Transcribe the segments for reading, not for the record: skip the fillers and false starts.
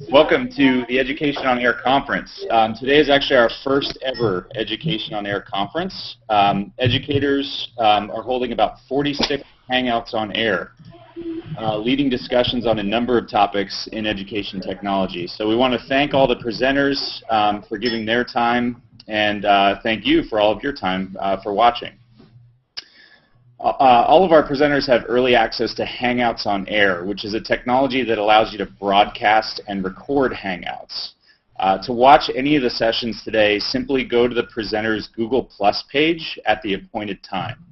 Welcome to the Education on Air conference. Today is actually our first ever Education on Air conference. Educators are holding about 46 Hangouts on Air, leading discussions on a number of topics in education technology. So we want to thank all the presenters for giving their time, and thank you for all of your time for watching. All of our presenters have early access to Hangouts on Air, which is a technology that allows you to broadcast and record Hangouts. To watch any of the sessions today, simply go to the presenter's Google Plus page at the appointed time.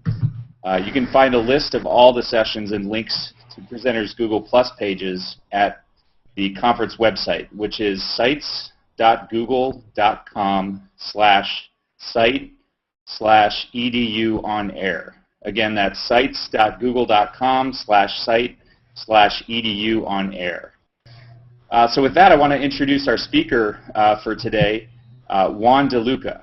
You can find a list of all the sessions and links to presenters' Google Plus pages at the conference website, which is sites.google.com/site/EduOnAir. Again, that's sites.google.com/site/EduOnAir. So with that, I want to introduce our speaker for today, Juan De Luca.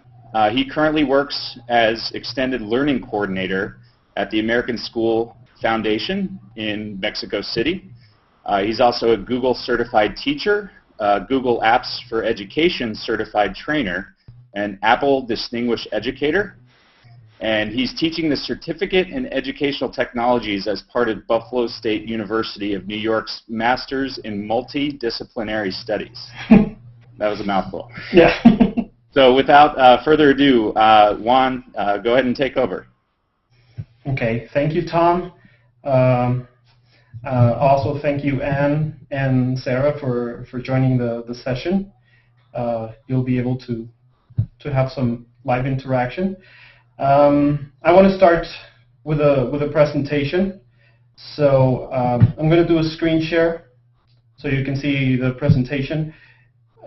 He currently works as Extended Learning Coordinator at the American School Foundation in Mexico City. He's also a Google Certified Teacher, Google Apps for Education Certified Trainer, and Apple Distinguished Educator. And he's teaching the Certificate in Educational Technologies as part of Buffalo State University of New York's Masters in Multidisciplinary Studies. That was a mouthful. Yeah. So without further ado, Juan, go ahead and take over. Okay, thank you, Tom. Also, thank you, Anne and Sarah, for joining the session. You'll be able to have some live interaction. I want to start with a presentation. So I'm going to do a screen share so you can see the presentation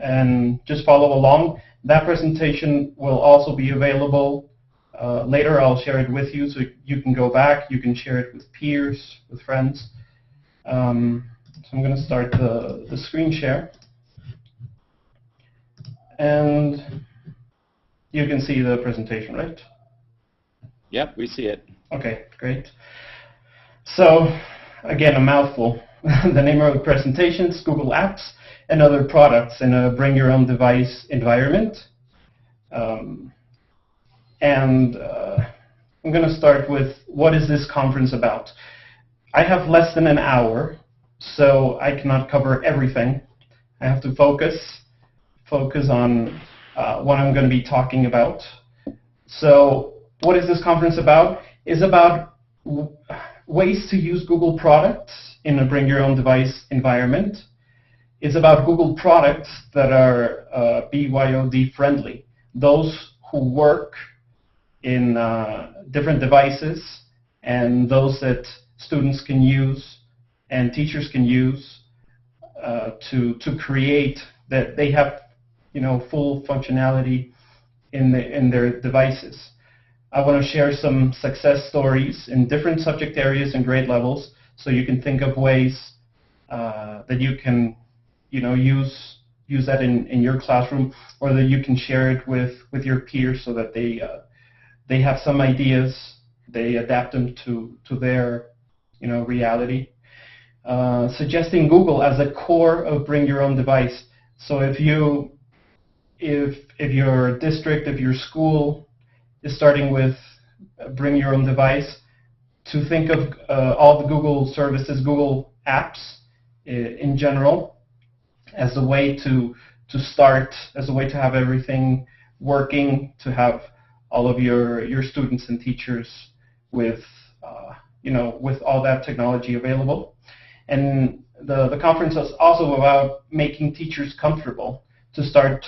and just follow along. That presentation will also be available later. I'll share it with you so you can go back. You can share it with peers, with friends. So I'm going to start the screen share. And you can see the presentation, right? Yep, we see it. Okay, great. So, again, a mouthful. The name of the presentation is Google Apps and Other Products in a Bring Your Own Device environment. I'm going to start with, what is this conference about? I have less than an hour, so I cannot cover everything. I have to focus on what I'm going to be talking about. So, what is this conference about? It's about ways to use Google products in a Bring Your Own Device environment. It's about Google products that are BYOD friendly. Those who work in different devices and those that students can use and teachers can use to create that they have, full functionality in their devices. I want to share some success stories in different subject areas and grade levels, so you can think of ways that you can, use that in your classroom, or that you can share it with your peers, so that they have some ideas, they adapt them to their, reality. Suggesting Google as a core of Bring Your Own Device. So if your district, if your school is starting with Bring Your Own Device, to think of all the Google services, Google apps in general, as a way to start, as a way to have everything working, to have all of your students and teachers with with all that technology available. And the conference is also about making teachers comfortable to start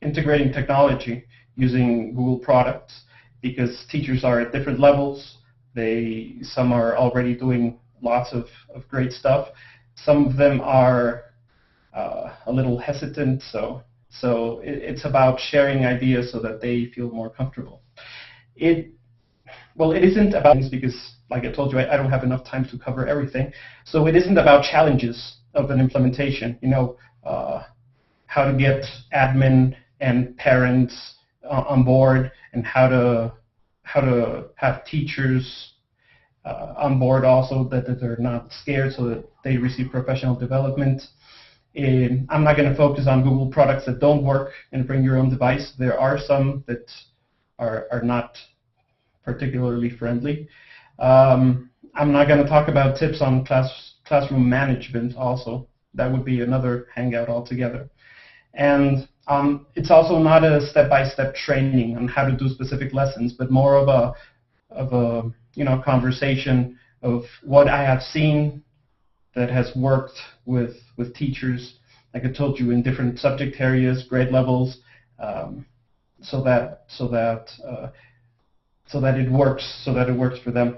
integrating technology using Google products, because teachers are at different levels. Some are already doing lots of great stuff. Some of them are a little hesitant, so it's about sharing ideas so that they feel more comfortable. It isn't about things, because, like I told you, I don't have enough time to cover everything. So it isn't about challenges of an implementation, how to get admin and parents on board, and how to have teachers on board also, that they're not scared, so that they receive professional development. I'm not going to focus on Google products that don't work and bring your own device. There are some that are not particularly friendly. I'm not going to talk about tips on classroom management also. That would be another Hangout altogether. And it's also not a step-by-step training on how to do specific lessons, but more of a conversation of what I have seen that has worked with teachers, like I told you, in different subject areas, grade levels, so that it works for them.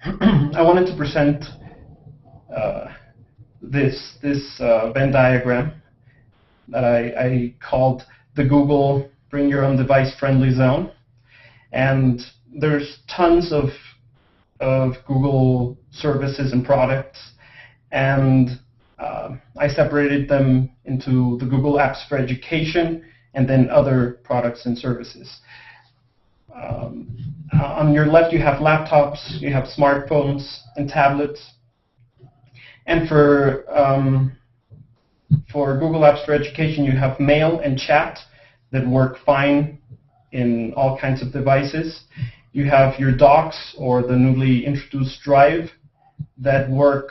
I wanted to present this Venn diagram that I called the Google Bring Your Own Device Friendly Zone, and there's tons of Google services and products, and I separated them into the Google Apps for Education and then other products and services. On your left you have laptops, you have smartphones and tablets, and for Google Apps for Education you have mail and chat that work fine in all kinds of devices. You have your docs, or the newly introduced Drive, that work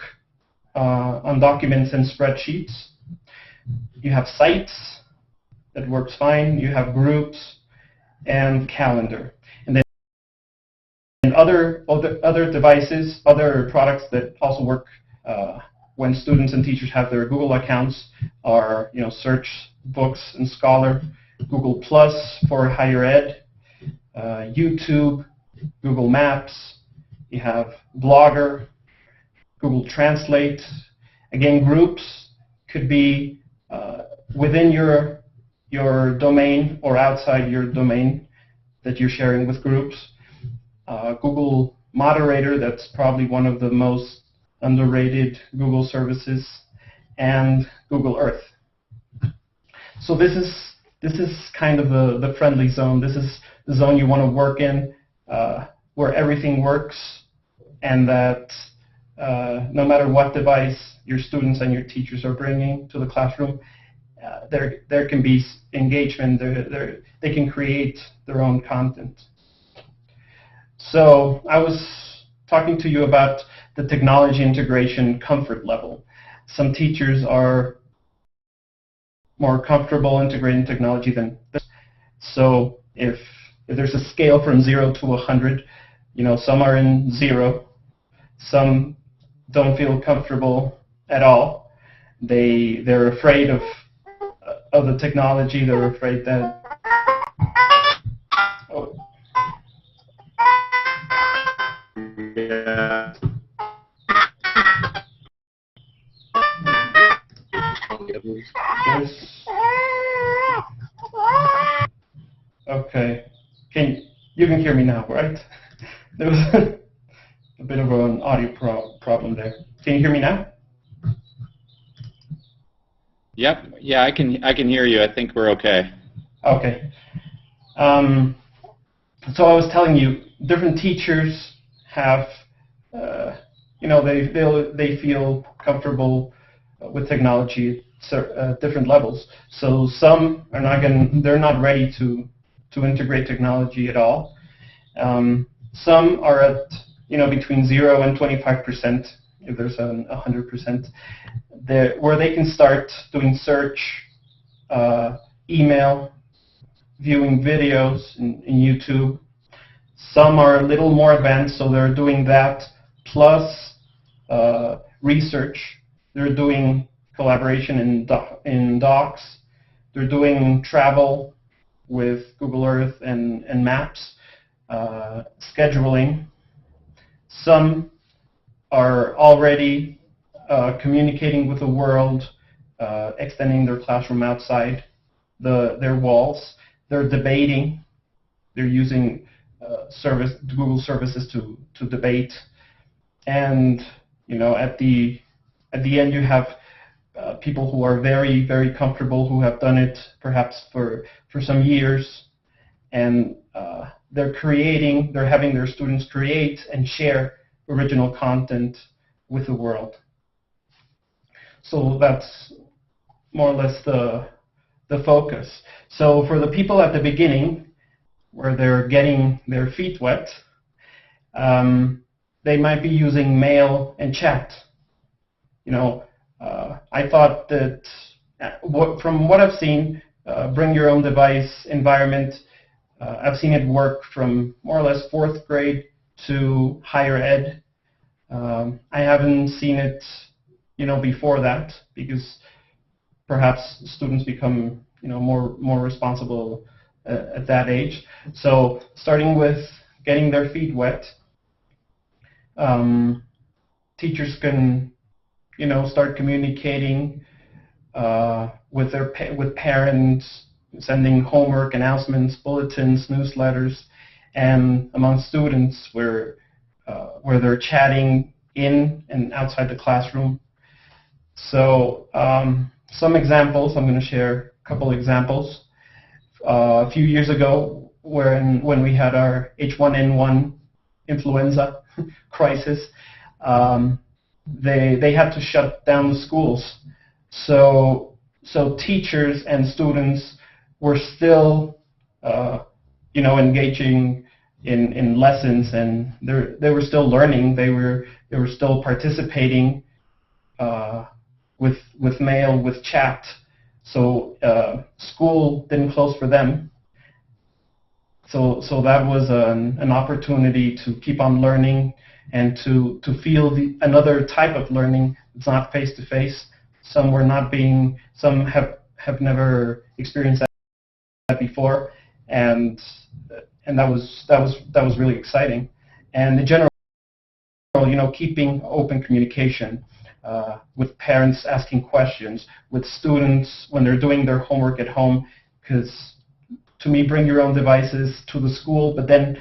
on documents and spreadsheets. You have Sites that works fine. You have Groups and Calendar. And then other devices, other products that also work when students and teachers have their Google accounts are, Search, Books, and Scholar, Google Plus for higher ed, YouTube, Google Maps, you have Blogger, Google Translate. Again, Groups could be within your domain or outside your domain that you're sharing with groups. Google Moderator, that's probably one of the most underrated Google services, and Google Earth. So this is kind of the friendly zone. This is the zone you want to work in, where everything works, and that no matter what device your students and your teachers are bringing to the classroom, there can be engagement. They can create their own content. So I was talking to you about the technology integration comfort level. Some teachers are more comfortable integrating technology than this. So if there's a scale from 0 to 100, some are in 0, some don't feel comfortable at all. They're afraid of the technology. They're afraid that. Oh. Yeah. Okay. You can hear me now, right? There was a bit of an audio problem there. Can you hear me now? Yep. Yeah, I can hear you. I think we're okay. Okay. So I was telling you, different teachers have, they feel comfortable with technology at different levels. So some are they're not ready to integrate technology at all. Some are at between 0 and 25%, if there's 100%, where they can start doing search, email, viewing videos in YouTube. Some are a little more advanced, so they're doing that plus research. They're doing collaboration in docs. They're doing travel with Google Earth and Maps, scheduling. Some are already communicating with the world, extending their classroom outside their walls. They're debating. They're using Google services to debate. And at the end, you have people who are very, very comfortable, who have done it perhaps for some years, and they're having their students create and share original content with the world. so that's more or less the focus. So for the people at the beginning, where they're getting their feet wet, they might be using mail and chat. I thought that from what I've seen, bring your own device environment, I've seen it work from more or less 4th grade to higher ed. I haven't seen it, before that, because perhaps students become, more responsible at that age. So starting with getting their feet wet, teachers can, start communicating with parents, sending homework announcements, bulletins, newsletters, and among students where they're chatting in and outside the classroom. So some examples, I'm going to share a couple examples. A few years ago, when we had our H1N1 influenza crisis, they had to shut down the schools. So teachers and students were still, engaging in lessons, and they were still learning. They were still participating with mail, with chat. So school didn't close for them. So that was an opportunity to keep on learning and to feel another type of learning. It's not face to face. Some have never experienced that before, and that was really exciting. And in general, keeping open communication with parents asking questions, with students when they're doing their homework at home, because to me, bring your own devices to the school, but then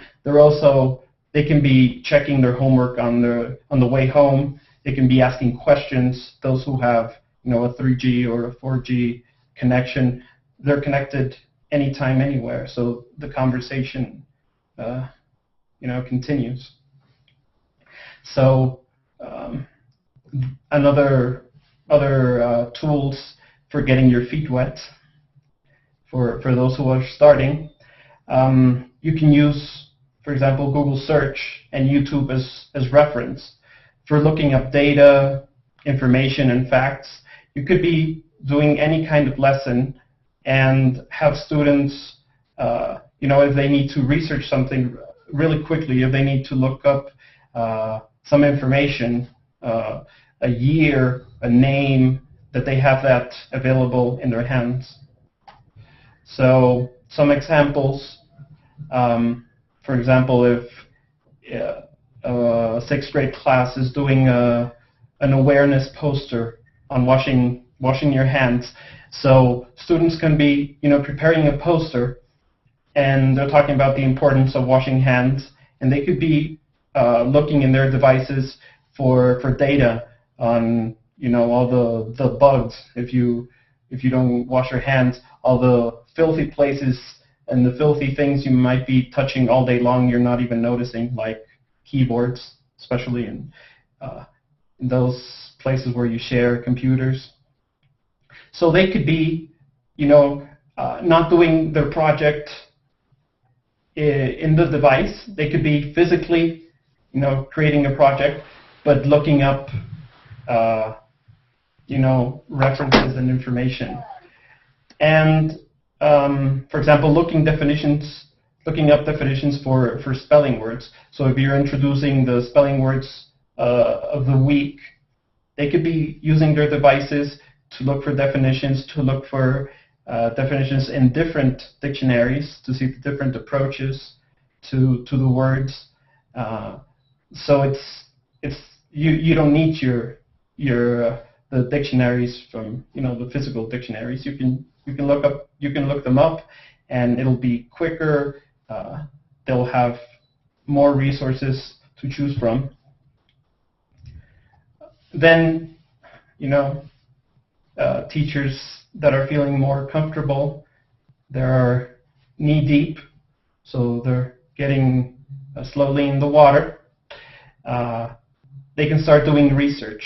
they can be checking their homework on the way home. They can be asking questions. Those who have a 3G or a 4G connection, they're connected anytime, anywhere. So the conversation, continues. So other tools for getting your feet wet for those who are starting. You can use, for example, Google search and YouTube as reference for looking up data, information, and facts. You could be doing any kind of lesson and have students, if they need to research something really quickly, if they need to look up some information, a year, a name, that they have that available in their hands. So some examples, for example, if a 6th grade class is doing an awareness poster on washing your hands, so students can be preparing a poster, and they're talking about the importance of washing hands, and they could be looking in their devices for data on all the bugs. If you don't wash your hands, all the filthy places and the filthy things you might be touching all day long, you're not even noticing, like keyboards, especially in those places where you share computers. So they could be, not doing their project in the device. They could be physically, creating a project, but looking up, references and information. And, for example, looking up definitions for spelling words. So if you're introducing the spelling words of the week, they could be using their devices to look for definitions, to look for definitions in different dictionaries, to see the different approaches to the words. So it's you don't need the dictionaries from the physical dictionaries. You can look them up, and it'll be quicker. They'll have more resources to choose from. Then, teachers that are feeling more comfortable, they're knee-deep, so they're getting slowly in the water. They can start doing research,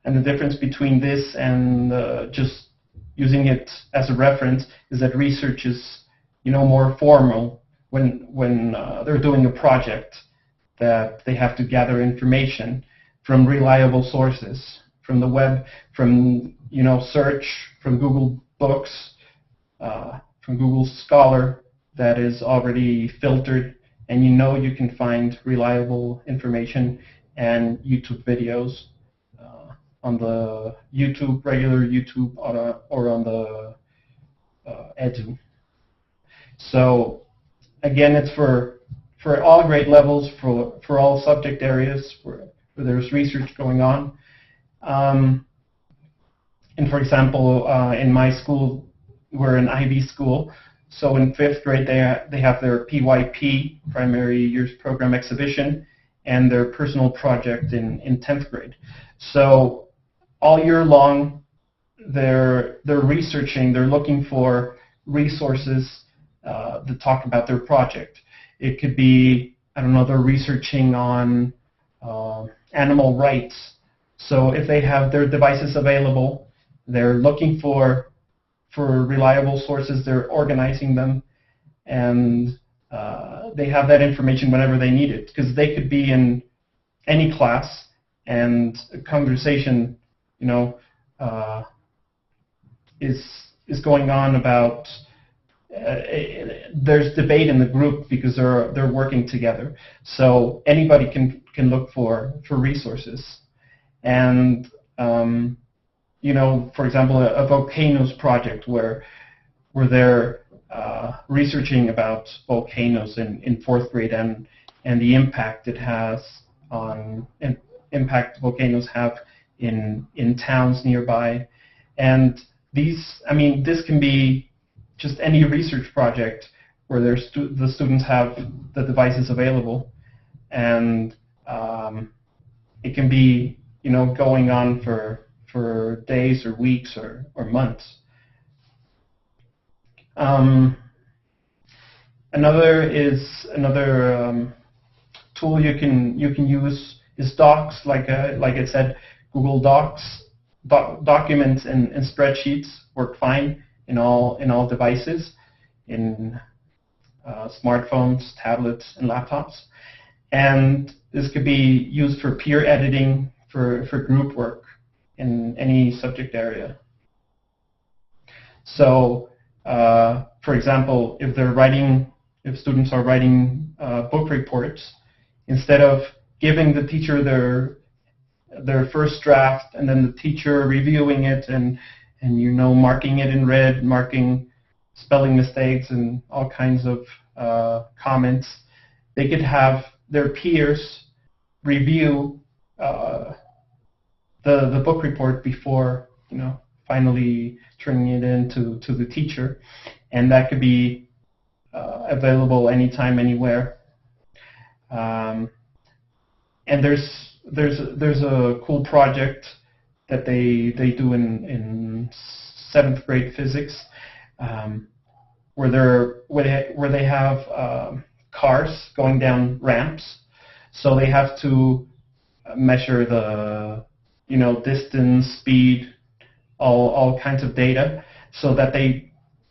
And the difference between this and just using it as a reference is that research is, more formal when they're doing a project, that they have to gather information from reliable sources, from the web, from search, from Google Books, from Google Scholar that is already filtered, and you can find reliable information and YouTube videos on the regular YouTube, or on the Edu. So again, it's for all grade levels, for all subject areas where there's research going on. And for example, in my school, we're an IB school, so in 5th grade they have their PYP, Primary Years Program Exhibition, and their personal project in 10th grade. So all year long, they're researching, they're looking for resources that talk about their project. It could be, they're researching on animal rights. So if they have their devices available, they're looking for reliable sources, they're organizing them, and they have that information whenever they need it, because they could be in any class, and a conversation, is going on about. There's debate in the group because they're working together. So anybody can look for resources, and for example, a volcanoes project where they're researching about volcanoes in 4th grade and the impact it has impact volcanoes have in towns nearby. And this can be just any research project where the students have the devices available, and it can be going on for days or weeks or months. Another tool you can use is Docs. Like I said, Google Docs, documents and spreadsheets work fine in all devices, in smartphones, tablets, and laptops. And this could be used for peer editing, for group work in any subject area. So, for example, if students are writing book reports, instead of giving the teacher their first draft and then the teacher reviewing it and marking it in red, marking spelling mistakes and all kinds of comments, they could have their peers review the book report before finally turning it in to the teacher, and that could be available anytime, anywhere. And there's a cool project that they do in 7th grade physics, where they have cars going down ramps, so they have to measure the distance, speed, all kinds of data, so that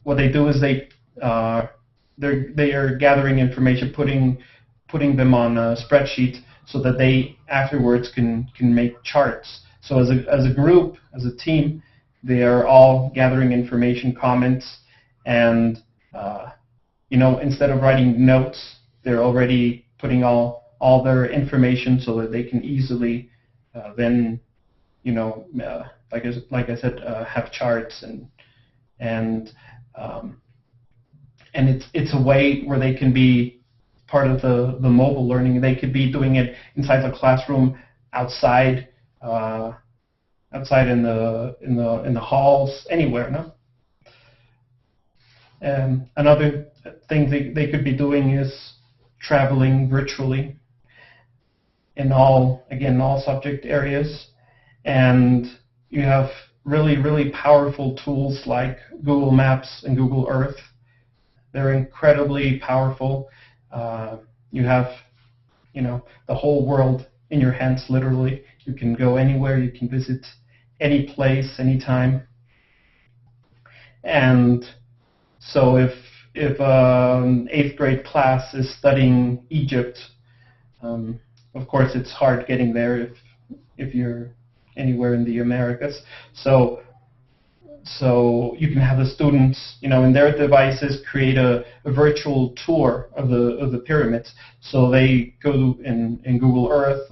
what they do is they are gathering information, putting them on a spreadsheet, so that they afterwards can make charts. So as a group, as a team, they are all gathering information, comments, and instead of writing notes, they're already putting all their information so that they can easily then like I said, have charts, and it's a way where they can be part of the mobile learning. They could be doing it inside the classroom, outside in the halls, anywhere. No. And another thing they could be doing is traveling virtually in all subject areas. And you have really powerful tools like Google Maps and Google Earth. They're incredibly powerful. You have the whole world in your hands, literally. You can go anywhere, you can visit any place, anytime. And so if 8th grade class is studying Egypt, of course it's hard getting there if you're anywhere in the Americas. So you can have the students, in their devices create a virtual tour of the pyramids. So they go in Google Earth.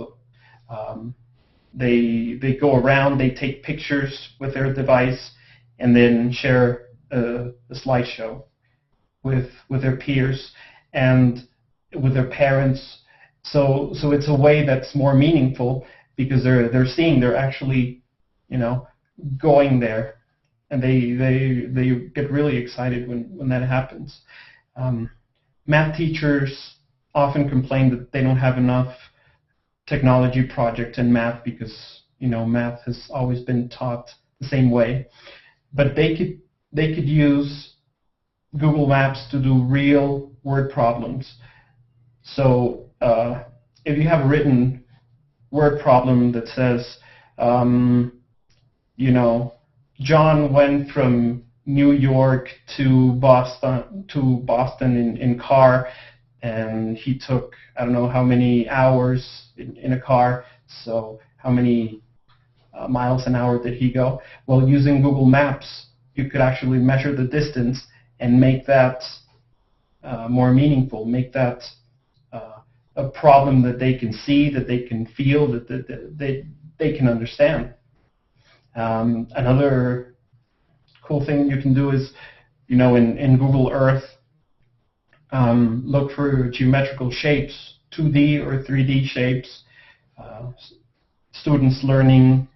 They go around. They take pictures with their device, and then share a slideshow with their peers and with their parents. So it's a way that's more meaningful because they're actually, going there. And they get really excited when that happens. Math teachers often complain that they don't have enough technology projects in math because math has always been taught the same way. But they could use Google Maps to do real word problems. So if you have a written word problem that says, John went from New York to Boston in car, and he took, I don't know how many hours in a car, so how many miles an hour did he go? Well, using Google Maps, you could actually measure the distance and make that more meaningful, make that a problem that they can see, that they can feel, that they can understand. Another cool thing you can do is, in Google Earth, look for geometrical shapes, 2D or 3D shapes. Students learning,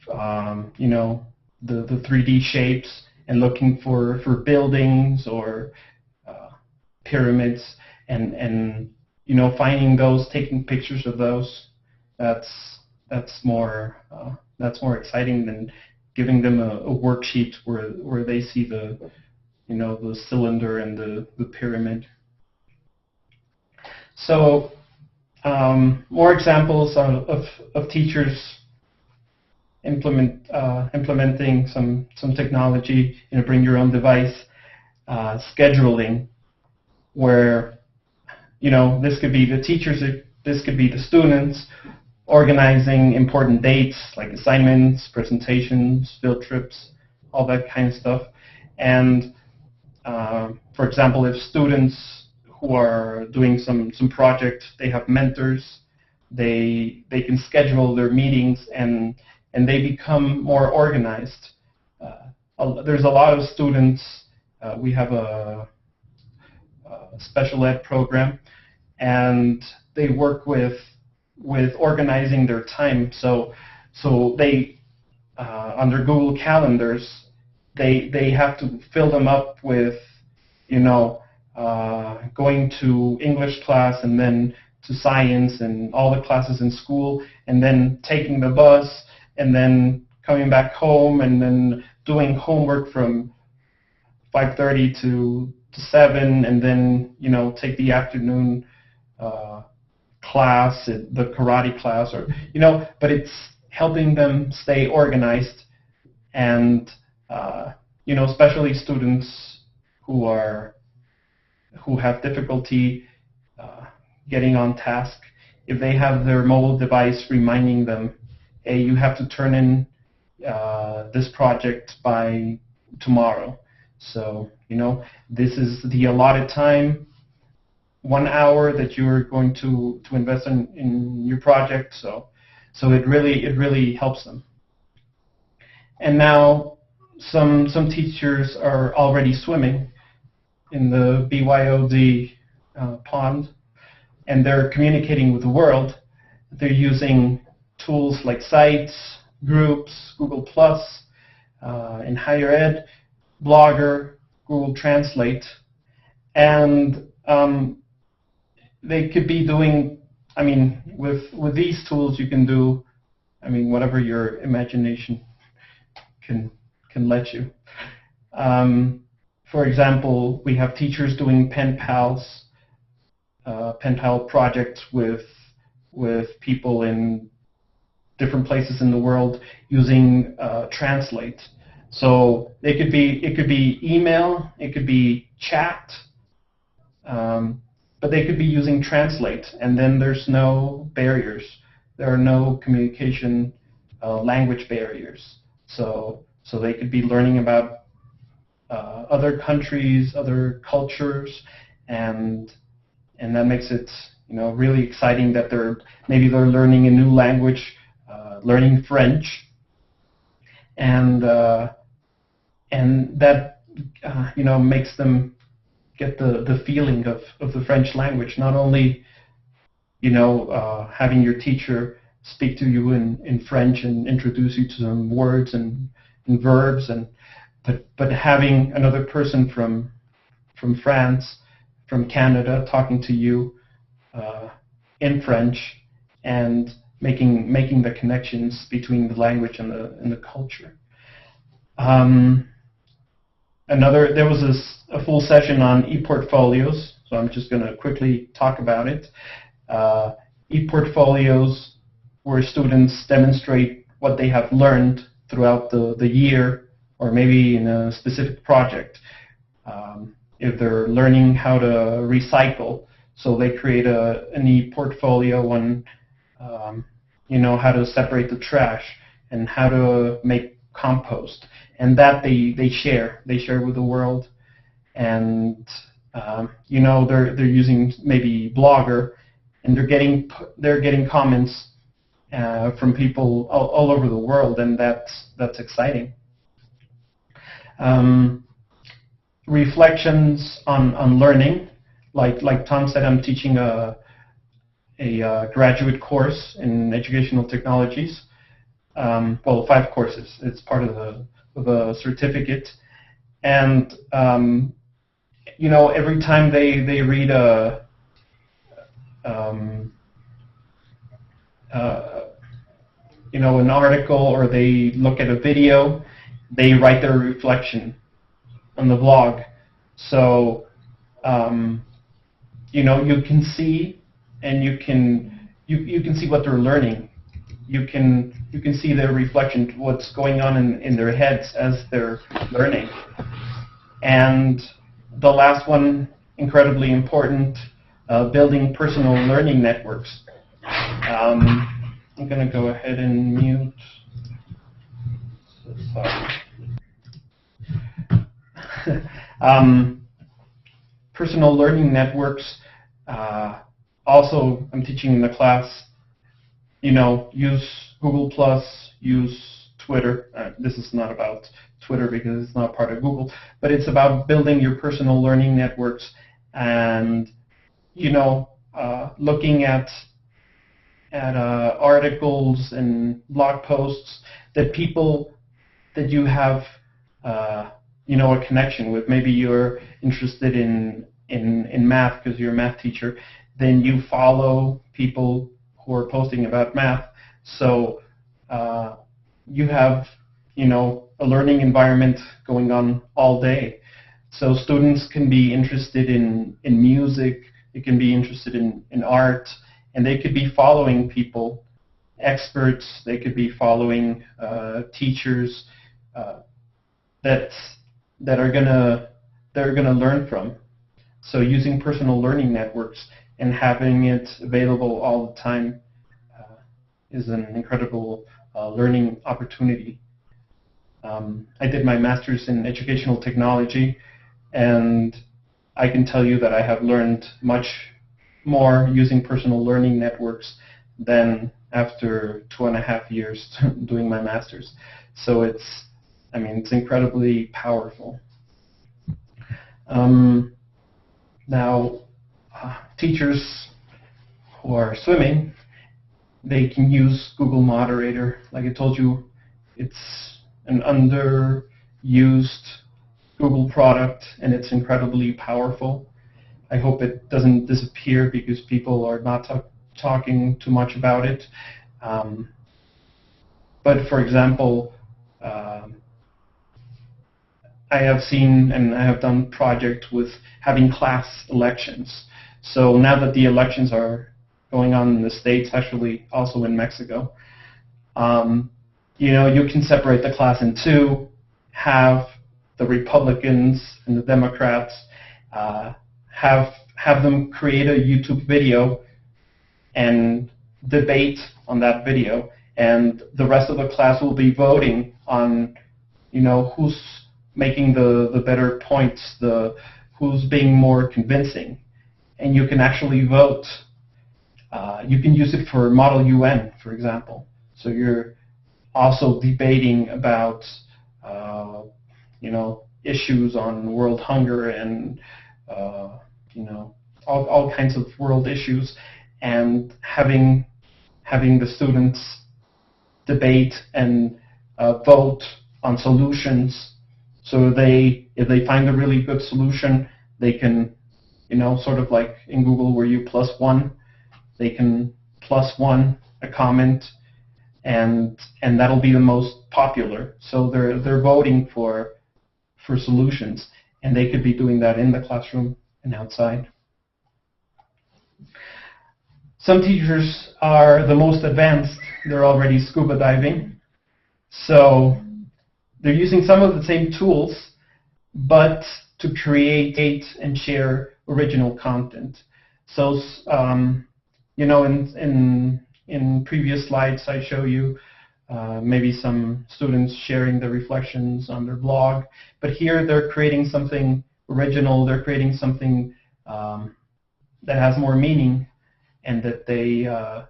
the 3D shapes and looking for buildings or pyramids, and finding those, taking pictures of those. That's more exciting than giving them a worksheet where they see the cylinder and the pyramid. So more examples of teachers implementing some technology, bring your own device, scheduling, where this could be the teachers, this could be the students, organizing important dates like assignments, presentations, field trips, all that kind of stuff. And for example, if students who are doing some project, they have mentors, they can schedule their meetings and they become more organized. There's a lot of students. We have a special ed program, and they work with organizing their time. So they under Google Calendars, they have to fill them up with going to English class and then to science and all the classes in school, and then taking the bus and then coming back home and then doing homework from 5:30 to 7, and then take the afternoon class, the karate class, or but it's helping them stay organized, and especially students who have difficulty getting on task. If they have their mobile device reminding them, hey, you have to turn in this project by tomorrow. So this is the allotted time, 1 hour that you're going to invest in your project. So it really helps them. And now some teachers are already swimming in the BYOD pond, and they're communicating with the world. They're using tools like sites, groups, Google+, in higher ed, Blogger, Google Translate, and they could be doing, with these tools you can do, whatever your imagination can let you. For example, we have teachers doing pen pal projects with people in different places in the world using Translate. So it could be email, it could be chat, but they could be using Translate, and then there's no barriers. There are no communication language barriers. So they could be learning about other countries, other cultures, and that makes it really exciting that maybe they're learning a new language, learning French, and that makes them get the feeling of the French language. Not only having your teacher speak to you in French and introduce you to some words and verbs, but having another person from France, from Canada, talking to you in French and making the connections between the language and the culture. There was a full session on e-portfolios, so I'm just going to quickly talk about it. E-portfolios, where students demonstrate what they have learned throughout the year, or maybe in a specific project. If they're learning how to recycle, so they create an e-portfolio on how to separate the trash and how to make compost, and that they share with the world. And they're using maybe Blogger, and they're getting comments from people all over the world, and that's exciting. Reflections on learning, like Tom said, I'm teaching a graduate course in educational technologies. 5 courses. It's part of the certificate, and every time they read an article, or they look at a video, they write their reflection on the blog. So you can see, and you can see what they're learning. You can see their reflection, what's going on in their heads as they're learning. And the last one, incredibly important, building personal learning networks. I'm going to go ahead and mute. Personal learning networks. Also, I'm teaching in the class, use Google+, use Twitter. This is not about Twitter because it's not part of Google, but it's about building your personal learning networks and, looking at articles and blog posts that you have, a connection with. Maybe you're interested in math because you're a math teacher. Then you follow people who are posting about math. So you have, a learning environment going on all day. So students can be interested in music, they can be interested in art, and they could be following people, experts, they could be following teachers that are gonna learn from. So using personal learning networks and having it available all the time is an incredible learning opportunity. I did my master's in educational technology, and I can tell you that I have learned much more using personal learning networks than after 2.5 years doing my master's. So it's incredibly powerful. Now, teachers who are swimming, they can use Google Moderator. Like I told you, it's an underused Google product, and it's incredibly powerful. I hope it doesn't disappear because people are not talking too much about it. But for example, I have seen and I have done projects with having class elections. So now that the elections are going on in the States, actually also in Mexico, You can separate the class in two, have the Republicans and the Democrats, have them create a YouTube video and debate on that video, and the rest of the class will be voting on, who's making the better points, who's being more convincing. And you can actually vote. You can use it for Model UN, for example. So you're also debating about, issues on world hunger and, all kinds of world issues, and having the students debate and vote on solutions. So if they find a really good solution, they can, sort of like in Google where you +1, they can +1 a comment, and that'll be the most popular. So they're voting for solutions, and they could be doing that in the classroom and outside. Some teachers are the most advanced. They're already scuba diving. So they're using some of the same tools, but to create and share original content. So, in previous slides I show you maybe some students sharing the reflections on their blog, but here they're creating something original. They're creating something that has more meaning, and that they're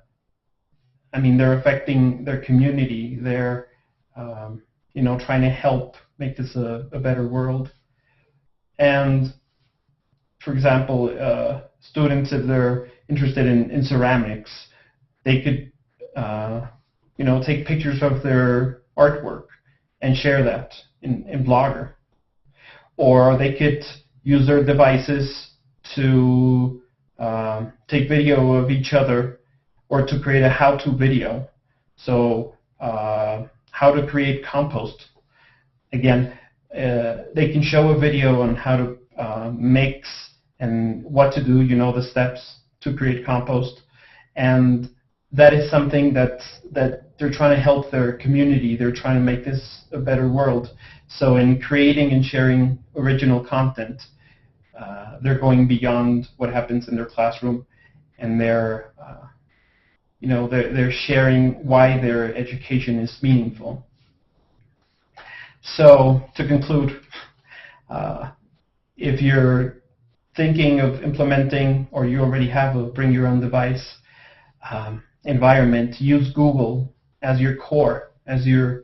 affecting their community. They're trying to help make this a better world. And for example, students, if they're interested in ceramics, they could take pictures of their artwork and share that in Blogger. Or they could use their devices to take video of each other, or to create a how-to video. So how to create compost. Again, they can show a video on how to mix and what to do, the steps to create compost. And that is something that they're trying to help their community. They're trying to make this a better world. So in creating and sharing original content, they're going beyond what happens in their classroom, and they're sharing why their education is meaningful. So to conclude, if you're thinking of implementing, or you already have a bring your own device environment, use Google as your core, as your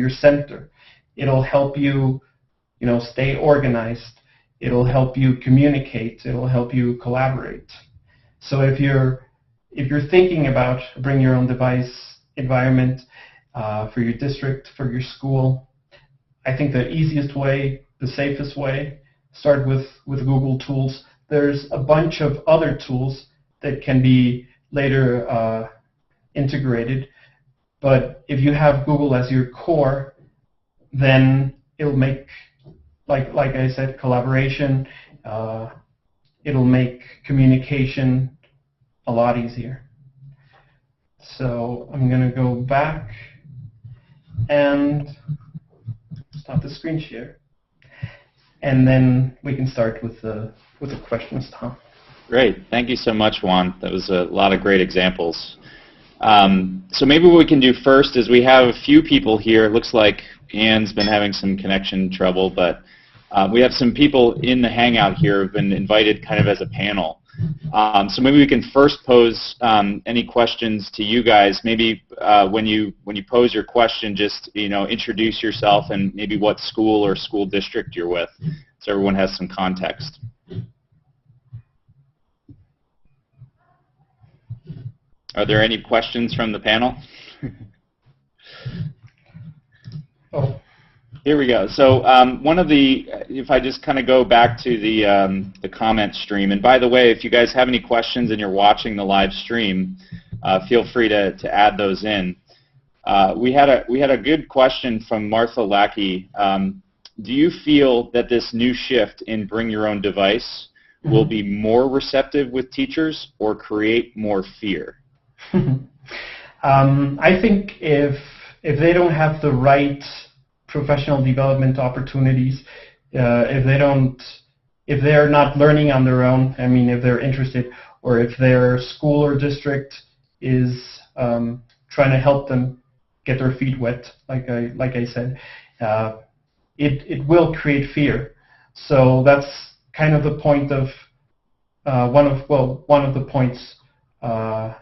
center. It'll help you, stay organized. It'll help you communicate. It'll help you collaborate. So if you're thinking about bring your own device environment for your district, for your school, I think the easiest way, the safest way, start with Google tools. There's a bunch of other tools that can be later integrated, but if you have Google as your core, then it'll make, like I said, collaboration. It'll make communication a lot easier. So I'm going to go back and stop the screen share, and then we can start with the questions, Tom. Great. Thank you so much, Juan. That was a lot of great examples. So maybe what we can do first is we have a few people here. It looks like Anne's been having some connection trouble, but we have some people in the Hangout here who have been invited kind of as a panel. So maybe we can first pose any questions to you guys. Maybe when you pose your question, just introduce yourself and maybe what school or school district you're with, so everyone has some context. Are there any questions from the panel? Oh. Here we go. So one of if I just kind of go back to the comment stream, and by the way, if you guys have any questions and you're watching the live stream, feel free to add those in. We had a good question from Martha Lackey. Do you feel that this new shift in bring your own device will be more receptive with teachers or create more fear? I think if they don't have the right professional development opportunities, if they're not learning on their own, I mean, if they're interested, or if their school or district is trying to help them get their feet wet, like I said, it will create fear. So that's kind of the point of one of the points I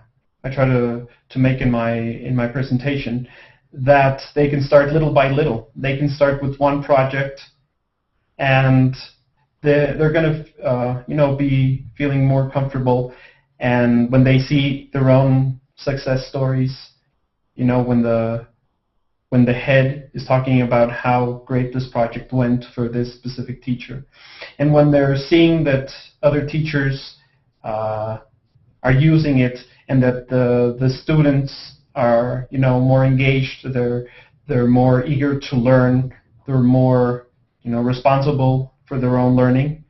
try to make in my presentation, that they can start little by little. They can start with one project, and they're going to be feeling more comfortable. And when they see their own success stories, when the head is talking about how great this project went for this specific teacher, and when they're seeing that other teachers are using it, and that the students are more engaged, they're more eager to learn, they're more responsible for their own learning,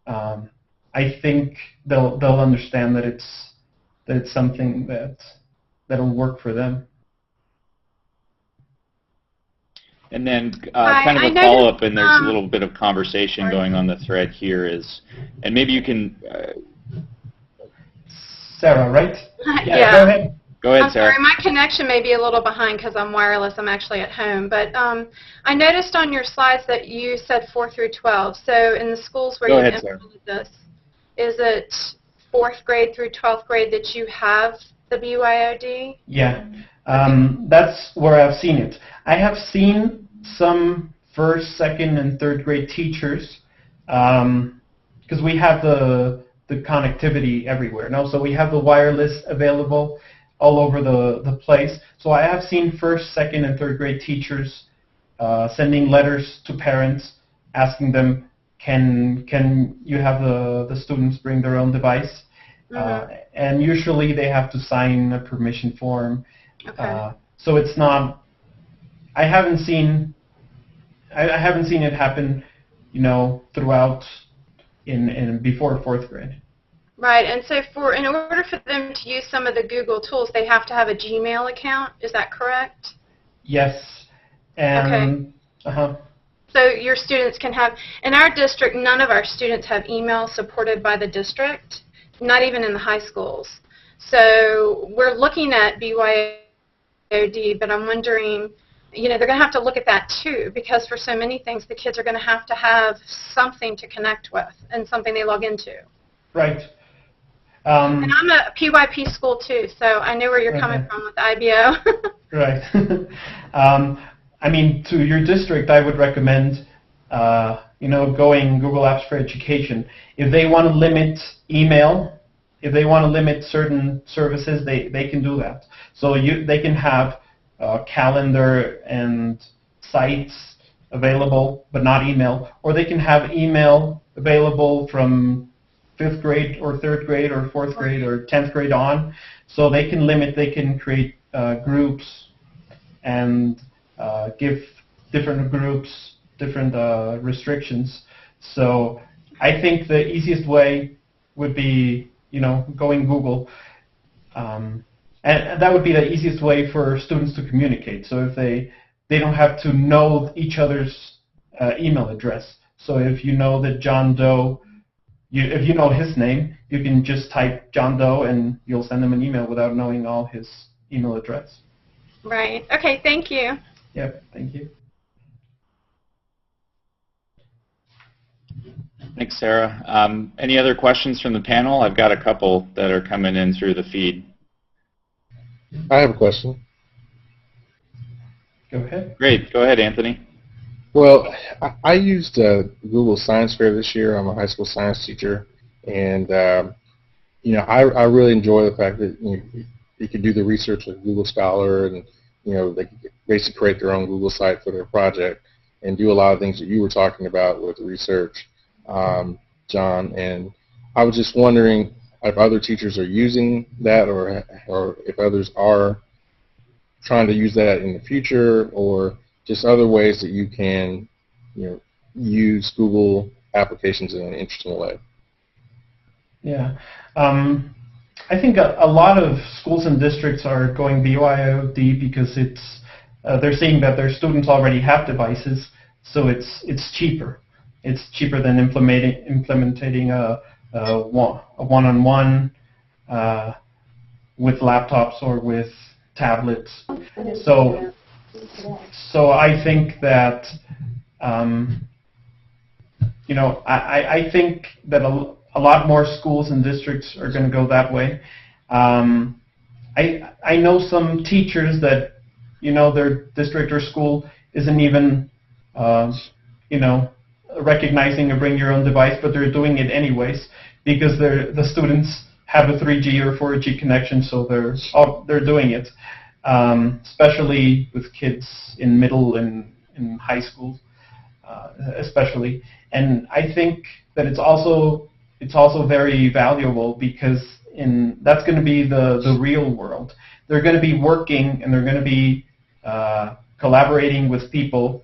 I think they'll understand that it's something that'll work for them. And then kind of a follow-up, and there's a little bit of conversation going on the thread here, and maybe you can... Sarah, right? Yeah. Go ahead. Go ahead, I'm Sarah. sorry, my connection may be a little behind because I'm wireless. I'm actually at home. But I noticed on your slides that you said 4 through 12. So in the schools where you've implemented this, is it 4th grade through 12th grade that you have the BYOD? Yeah, that's where I've seen it. I have seen some 1st, 2nd, and 3rd grade teachers, because we have the connectivity everywhere. So we have the wireless available all over the place. So I have seen 1st, 2nd, and 3rd grade teachers sending letters to parents asking them, can you have the students bring their own device? And usually they have to sign a permission form. Okay. So it's not. I haven't seen it happen, throughout in before 4th grade. Right, and so in order for them to use some of the Google tools, they have to have a Gmail account. Is that correct? Yes. And, okay. So your students can have, in our district, none of our students have email supported by the district, not even in the high schools. So we're looking at BYOD, but I'm wondering, they're going to have to look at that too, because for so many things, the kids are going to have something to connect with and something they log into. Right. And I'm a PYP school too, so I know where you're coming from with IBO. Right. I mean, to your district, I would recommend, going Google Apps for Education. If they want to limit email, if they want to limit certain services, they can do that. So they can have calendar and sites available, but not email. Or they can have email available from 5th grade or 3rd grade or 4th grade or 10th grade on. So they can create groups and give different groups different restrictions. So I think the easiest way would be, going Google. And that would be the easiest way for students to communicate. So if they don't have to know each other's email address. So if you know that John Doe, if you know his name, you can just type John Doe and you'll send him an email without knowing all his email address. Right. Okay, thank you. Yep, thank you. Thanks, Sarah. Any other questions from the panel? I've got a couple that are coming in through the feed. I have a question. Go ahead. Great. Go ahead, Anthony. Well, I used Google Science Fair this year. I'm a high school science teacher, and I really enjoy the fact that you can do the research with Google Scholar, and they can basically create their own Google site for their project and do a lot of things that you were talking about with the research, John. And I was just wondering if other teachers are using that, or if others are trying to use that in the future, or just other ways that you can, use Google applications in an interesting way. Yeah. I think a lot of schools and districts are going BYOD because they're seeing that their students already have devices, so it's cheaper. It's cheaper than implementing a one-on-one with laptops or with tablets. So I think that I think that a lot more schools and districts are going to go that way. I know some teachers that their district or school isn't even recognizing a bring your own device, but they're doing it anyways because the students have a 3G or 4G connection, so they're doing it, especially with kids in middle and in high school, especially. And I think that it's also very valuable because that's going to be the real world. They're going to be working and they're going to be collaborating with people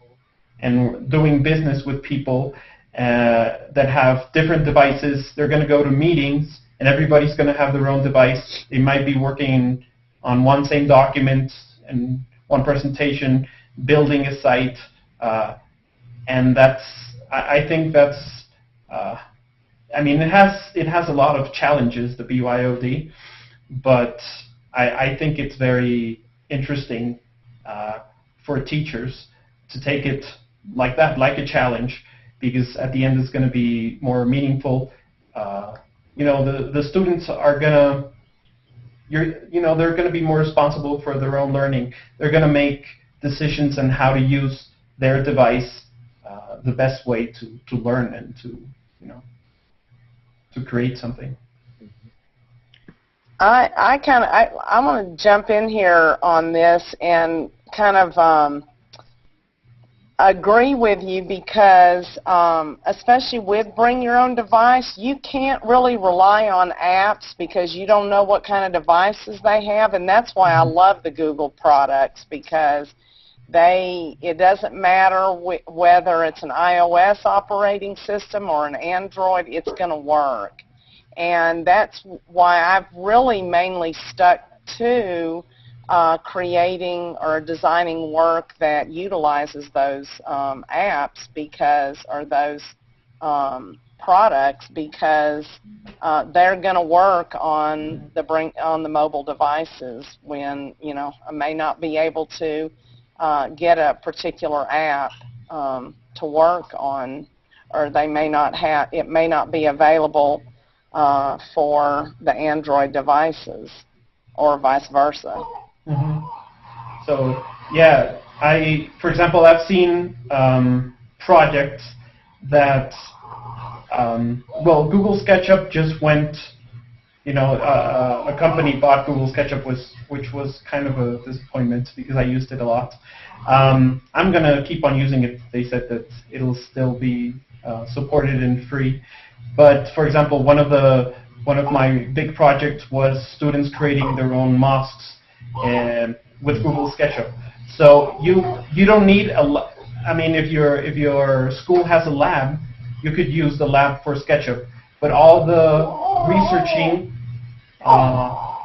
and doing business with people that have different devices. They're going to go to meetings and everybody's going to have their own device. They might be working on one same document and one presentation, building a site, and I think that's it has a lot of challenges, the BYOD, but I think it's very interesting for teachers to take it like that, like a challenge, because at the end it's going to be more meaningful. The students are going to, they're going to be more responsible for their own learning. They're going to make decisions on how to use their device the best way to learn and to create something. I want to jump in here on this and kind of agree with you because especially with bring your own device, you can't really rely on apps because you don't know what kind of devices they have, and that's why I love the Google products because it doesn't matter whether it's an iOS operating system or an Android, it's going to work. And that's why I've really mainly stuck to creating or designing work that utilizes those apps or those products because they're going to work on the mobile devices when I may not be able to get a particular app to work on, or it may not be available for the Android devices, or vice versa. Mm-hmm. So yeah, for example, I've seen projects that Google SketchUp just went. A company bought Google SketchUp, which was kind of a disappointment because I used it a lot. I'm going to keep on using it. They said that it'll still be supported and free. But for example, one of my big projects was students creating their own mosques with Google SketchUp. So you don't need if your school has a lab, you could use the lab for SketchUp. But all the researching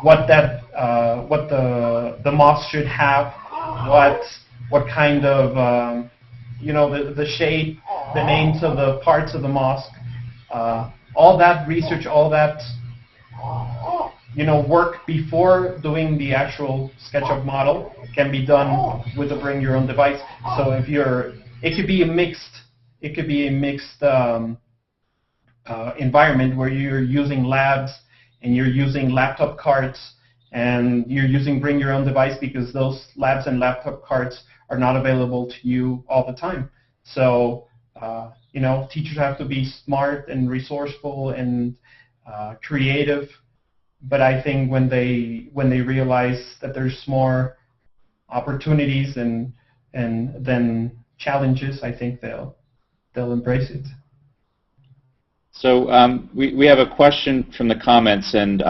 what the mosque should have, what kind of the shape, the names of the parts of the mosque, all that research, all that work before doing the actual SketchUp model can be done with a bring your own device. So it could be a mixed environment where you're using labs and you're using laptop carts and you're using bring your own device because those labs and laptop carts are not available to you all the time. So teachers have to be smart and resourceful and creative. But I think when they realize that there's more opportunities and then challenges, I think they'll embrace it. So we have a question from the comments, and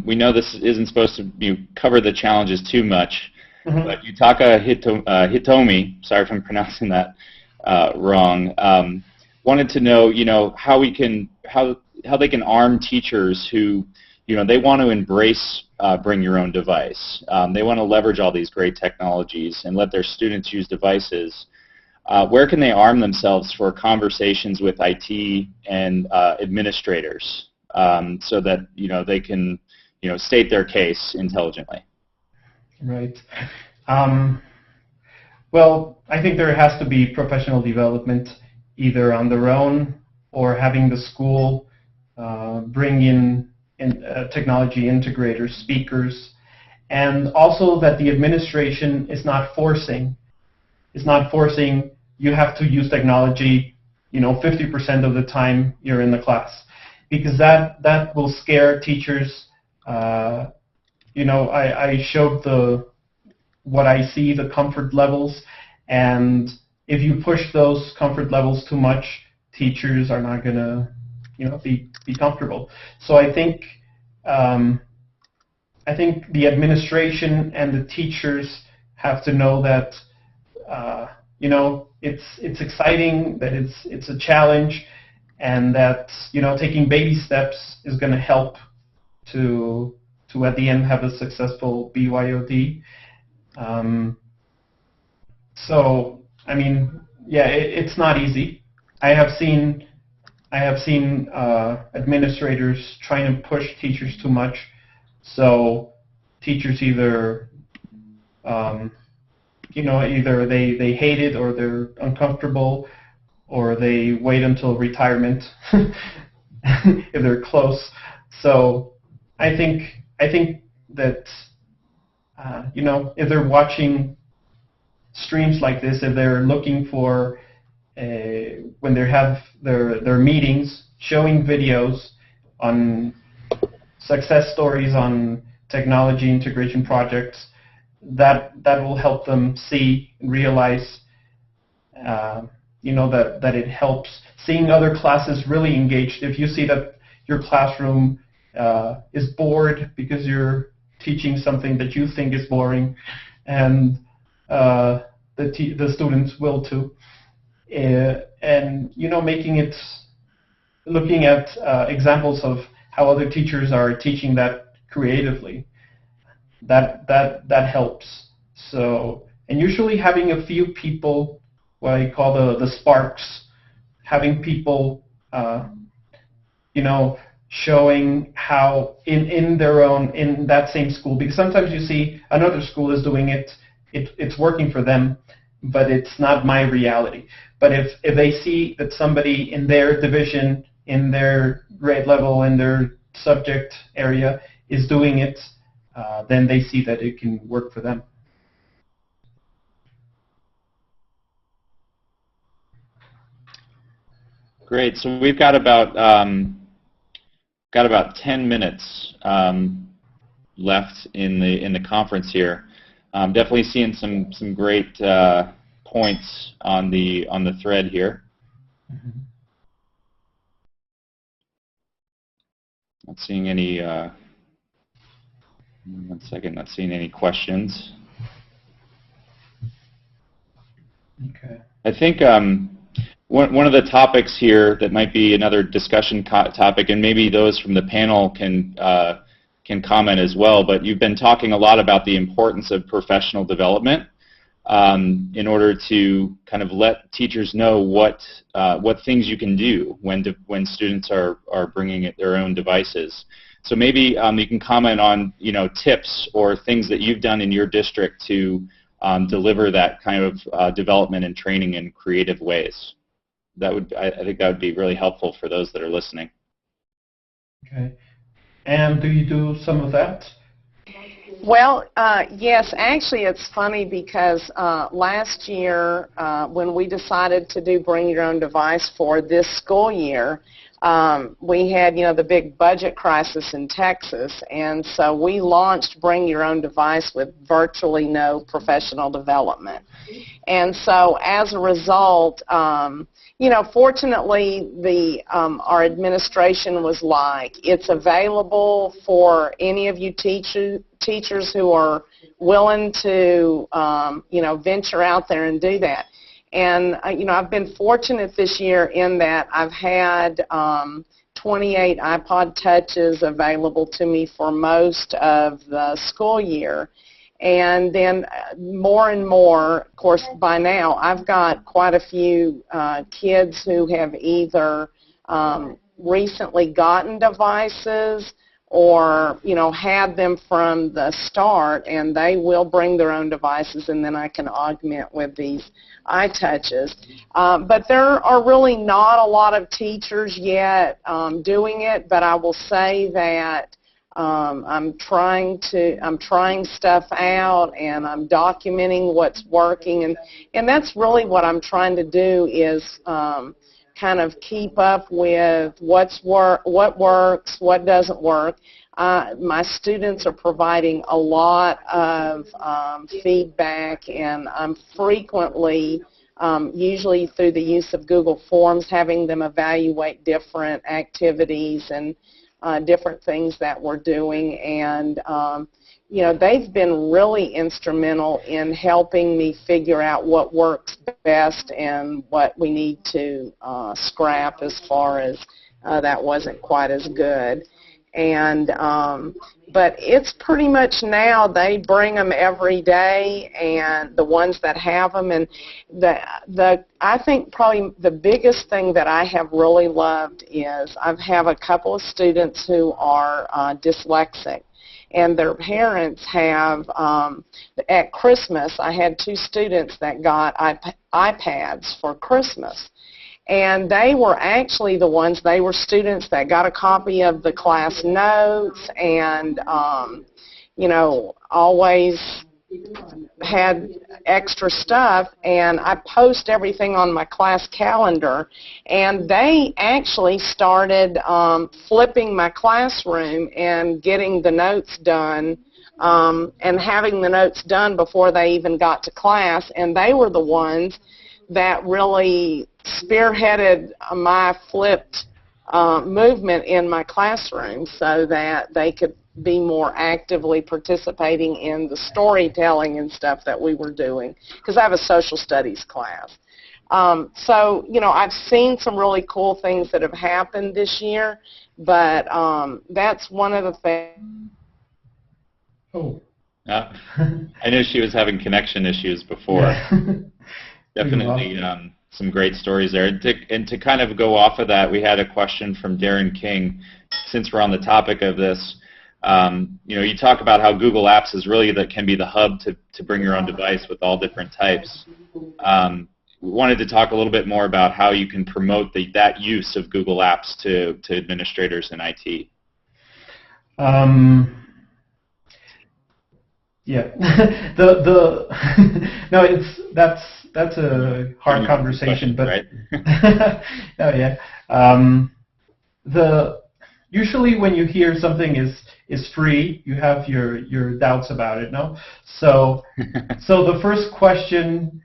we know this isn't supposed to cover the challenges too much, mm-hmm. but Yutaka Hitomi, sorry if I'm pronouncing that wrong, wanted to know, how they can arm teachers who, they want to embrace bring your own device. They want to leverage all these great technologies and let their students use devices. Where can they arm themselves for conversations with IT and administrators so that they can state their case intelligently? Right. Well, I think there has to be professional development either on their own or having the school bring in technology integrators, speakers, and also that the administration is not forcing you have to use technology 50% of the time you're in the class, because that will scare teachers. I showed what I see, the comfort levels, and if you push those comfort levels too much, teachers are not going to be comfortable. So I think the administration and the teachers have to know that it's exciting, that it's a challenge, and that taking baby steps is going to help to at the end have a successful BYOD. So I mean, yeah, it's not easy. I have seen administrators trying to push teachers too much, so teachers either either they hate it, or they're uncomfortable, or they wait until retirement if they're close. So I think that if they're watching streams like this, if they're looking for when they have their meetings, showing videos on success stories on technology integration projects, that will help them see and realize that it helps. Seeing other classes really engaged. If you see that your classroom is bored because you're teaching something that you think is boring, and the students will too, and looking at examples of how other teachers are teaching that creatively, that helps. So, and usually having a few people, what I call the sparks, having people showing how in that same school, because sometimes you see another school is doing it's working for them, but it's not my reality. But if they see that somebody in their division, in their grade level, in their subject area is doing it, then they see that it can work for them. Great. So we've got about 10 minutes left in the conference here. Definitely seeing some great points on the thread here. Mm-hmm. Not seeing any. One second. Not seeing any questions. Okay. I think one of the topics here that might be another discussion topic, and maybe those from the panel can comment as well, but you've been talking a lot about the importance of professional development in order to kind of let teachers know what things you can do when students are bringing their own devices. So maybe you can comment on tips or things that you've done in your district to deliver that kind of development and training in creative ways. I think that would be really helpful for those that are listening. Okay. And do you do some of that? Well, yes. Actually, it's funny because last year when we decided to do Bring Your Own Device for this school year, we had, the big budget crisis in Texas, and so we launched Bring Your Own Device with virtually no professional development. And so as a result, fortunately, our administration was like, it's available for any of you teachers who are willing to, venture out there and do that. And, I've been fortunate this year in that I've had 28 iPod Touches available to me for most of the school year. And then more and more, of course, by now, I've got quite a few kids who have either recently gotten devices or, had them from the start, and they will bring their own devices, and then I can augment with these iTouches. But there are really not a lot of teachers yet doing it, but I will say that I'm trying stuff out, and I'm documenting what's working, and that's really what I'm trying to do is kind of keep up with what works, what doesn't work. My students are providing a lot of feedback, and I'm frequently, usually through the use of Google Forms, having them evaluate different activities and different things that we're doing, and they've been really instrumental in helping me figure out what works best and what we need to scrap as far as that wasn't quite as good. And but it's pretty much now they bring them every day, and the ones that have them, and I think probably the biggest thing that I have really loved is I have a couple of students who are dyslexic, and their parents have at Christmas I had 2 students that got iPads for Christmas. And they were actually they were students that got a copy of the class notes and, always had extra stuff. And I post everything on my class calendar. And they actually started flipping my classroom and getting the notes done and having the notes done before they even got to class. And they were the ones that really spearheaded my flipped movement in my classroom so that they could be more actively participating in the storytelling and stuff that we were doing, because I have a social studies class. So, I've seen some really cool things that have happened this year, but that's one of the things. Oh. I knew she was having connection issues before. Yeah. Definitely some great stories there. And to kind of go off of that, we had a question from Darren King. Since we're on the topic of this, you talk about how Google Apps is really can be the hub to bring your own device with all different types. We wanted to talk a little bit more about how you can promote that use of Google Apps to administrators in IT. Yeah, no, that's a hard conversation, but right? oh yeah, usually when you hear something is free, you have your doubts about it, no? So the first question,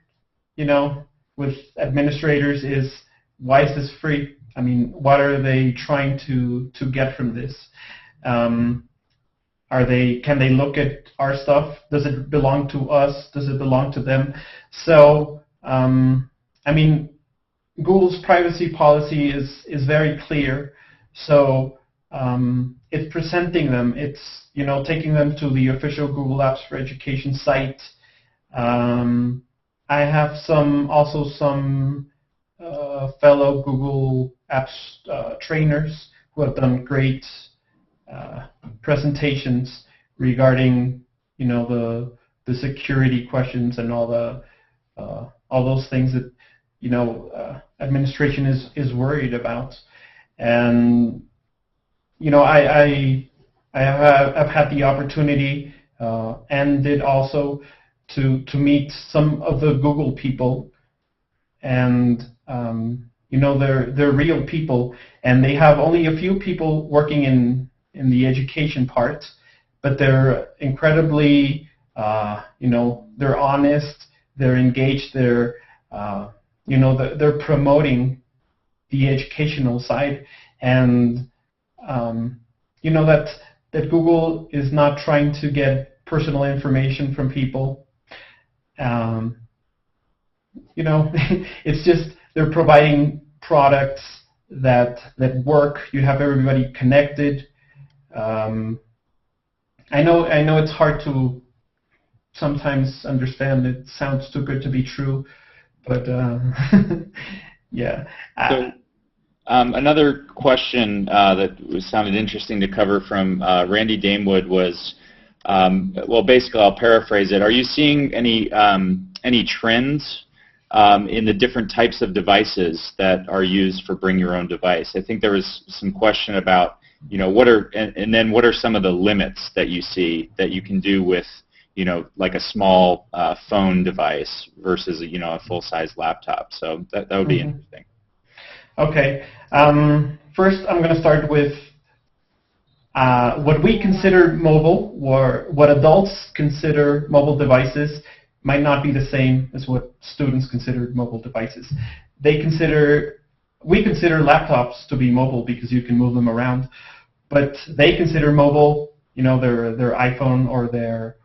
with administrators is, why is this free? I mean, what are they trying to get from this? Can they look at our stuff? Does it belong to us? Does it belong to them? So, Google's privacy policy is very clear. So, it's presenting them. It's, taking them to the official Google Apps for Education site. I have some fellow Google Apps trainers who have done great presentations regarding the security questions and all those things that administration is worried about. And I've had the opportunity and did also to meet some of the Google people, and they're real people, and they have only a few people working in the education part, but they're incredibly, they're honest, they're engaged, they're promoting the educational side, and that Google is not trying to get personal information from people. It's just they're providing products that work. You have everybody connected. I know it's hard to sometimes understand. It sounds too good to be true, but yeah. So, another question that sounded interesting to cover from Randy Damewood was, well, basically I'll paraphrase it. Are you seeing any trends in the different types of devices that are used for Bring Your Own Device? I think there was some question about, what are some of the limits that you see that you can do with, like a small phone device versus, a full-size laptop. So that would be interesting. Okay. First, I'm going to start with what we consider mobile, or what adults consider mobile devices, might not be the same as what students consider mobile devices. We consider laptops to be mobile because you can move them around, but they consider mobile, their iPhone or their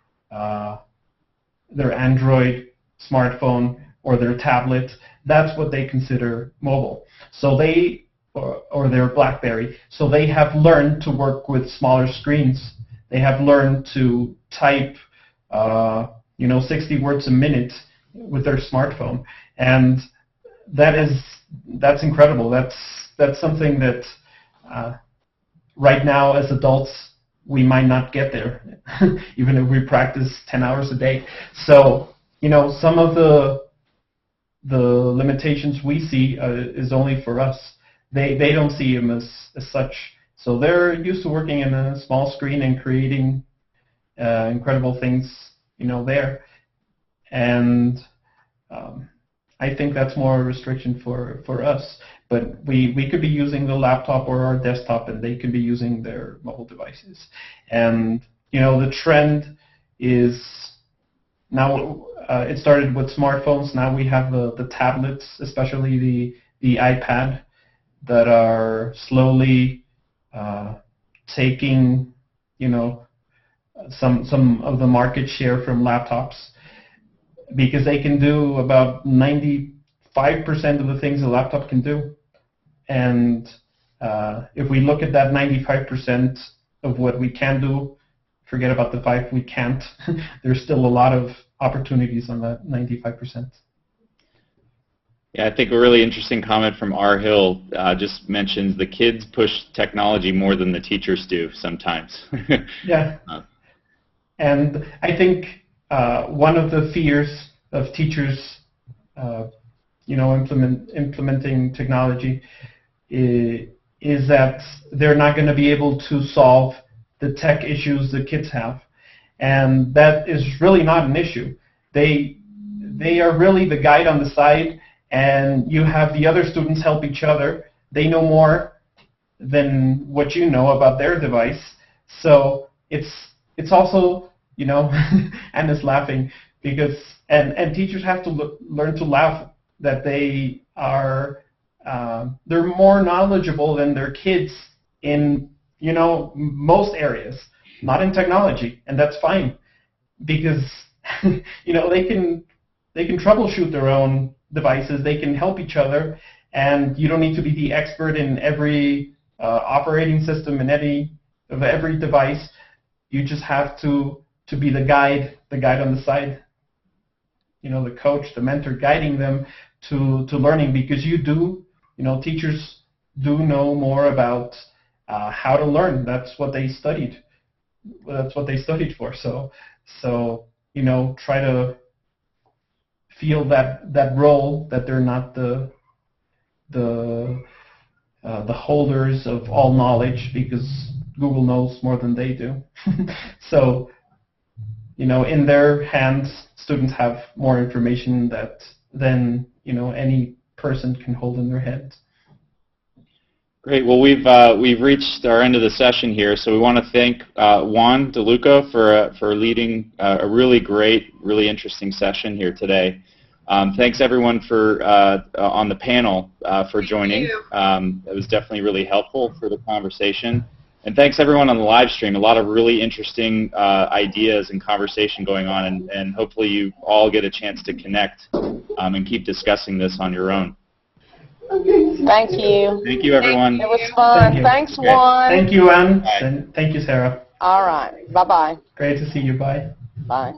Android smartphone or their tablet. That's what they consider mobile. So they, or their BlackBerry. So they have learned to work with smaller screens. They have learned to type, 60 words a minute with their smartphone, and that's incredible. That's something that right now as adults we might not get there, even if we practice 10 hours a day. So some of the limitations we see is only for us. They don't see them as such. So they're used to working in a small screen and creating incredible things, there. And I think that's more a restriction for us. But we could be using the laptop or our desktop, and they could be using their mobile devices. And the trend is now. It started with smartphones. Now we have the tablets, especially the iPad, that are slowly taking, some of the market share from laptops, because they can do about 95% of the things a laptop can do. And if we look at that 95% of what we can do, forget about the 5 we can't. There's still a lot of opportunities on that 95%. Yeah, I think a really interesting comment from R. Hill just mentions the kids push technology more than the teachers do sometimes. Yeah. And I think one of the fears of teachers, implementing technology is that they're not going to be able to solve the tech issues that kids have. And that is really not an issue. They are really the guide on the side, and you have the other students help each other. They know more than what you know about their device. So it's also, Anna's laughing because, and teachers have to learn to laugh that they are, they're more knowledgeable than their kids in, most areas, not in technology, and that's fine, because they can troubleshoot their own devices, they can help each other, and you don't need to be the expert in every operating system in every device. You just have to be the guide on the side, the coach, the mentor, guiding them to learning, because teachers do know more about how to learn. That's what they studied. That's what they studied for. So try to feel that role, that they're not the holders of all knowledge, because Google knows more than they do. So in their hands, students have more information than any person can hold in their heads. Great. Well, we've reached our end of the session here, so we want to thank Juan De Luca for leading a really great, really interesting session here today. Thanks everyone for on the panel for joining. It was definitely really helpful for the conversation. And thanks everyone on the live stream. A lot of really interesting ideas and conversation going on, and hopefully you all get a chance to connect and keep discussing this on your own. Thank you. Thank you, everyone. It was fun. Thanks, Juan. Thank you, Juan. And thank you, Sarah. All right. Bye-bye. Great to see you. Bye. Bye.